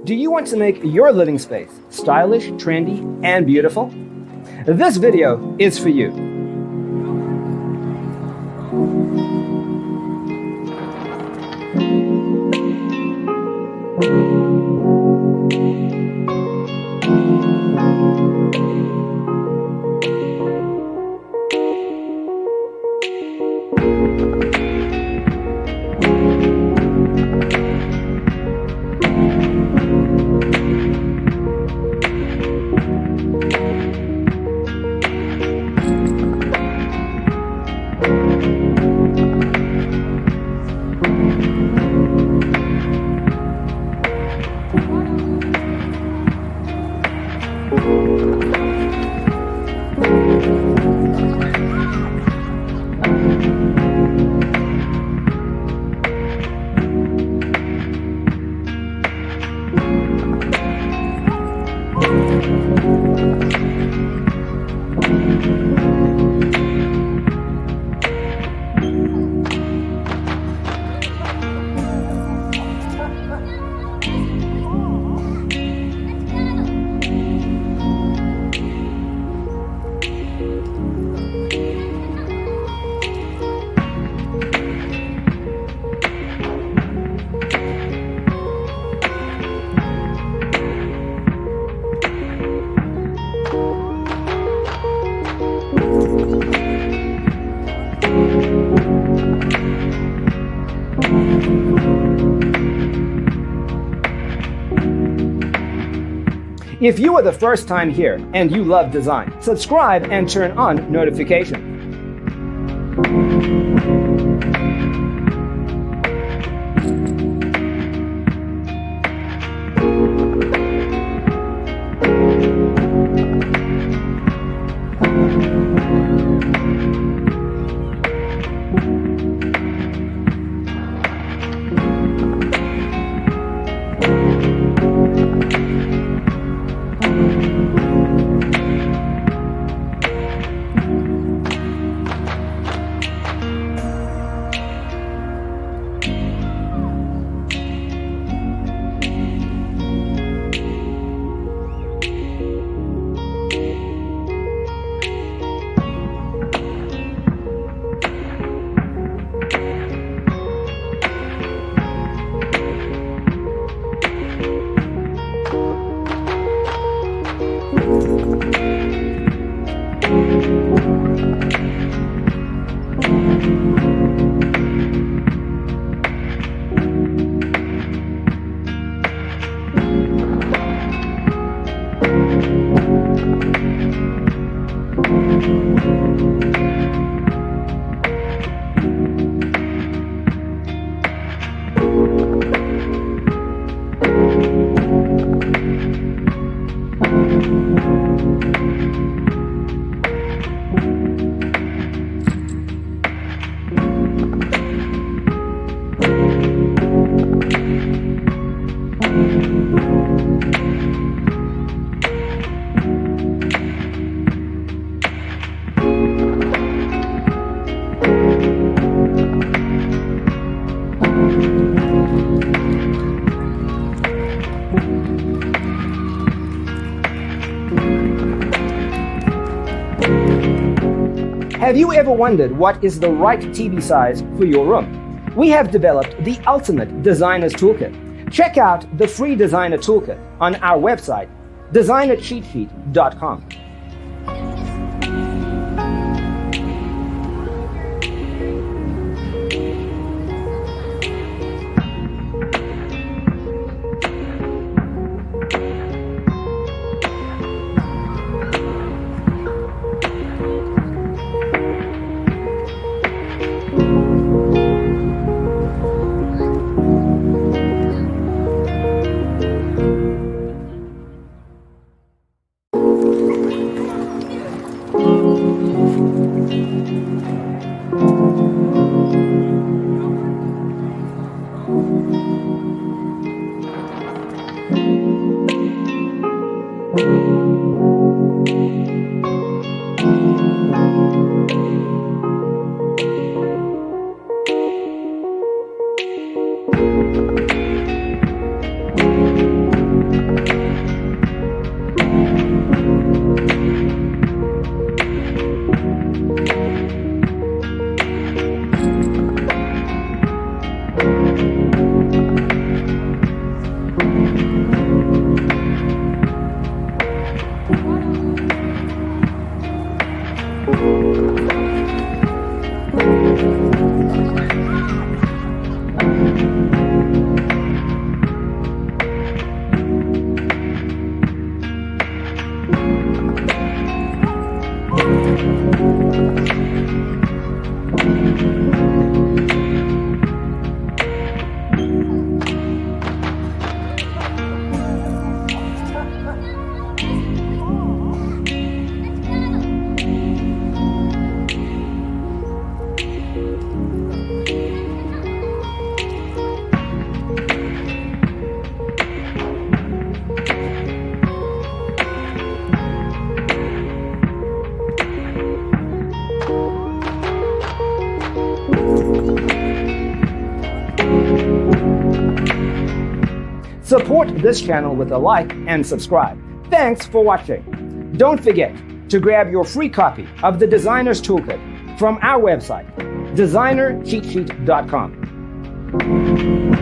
Do you want to make your living space stylish, trendy, and beautiful? This video is for you. If you are the first time here and you love design, subscribe and turn on notifications. Have you ever wondered what is the right TV size for your room? We have developed the ultimate designer's toolkit. Check out the free designer toolkit on our website, designercheatsheet.com. Support this channel with a like and subscribe. Thanks for watching. Don't forget to grab your free copy of the Designer's Toolkit from our website, designercheatsheet.com.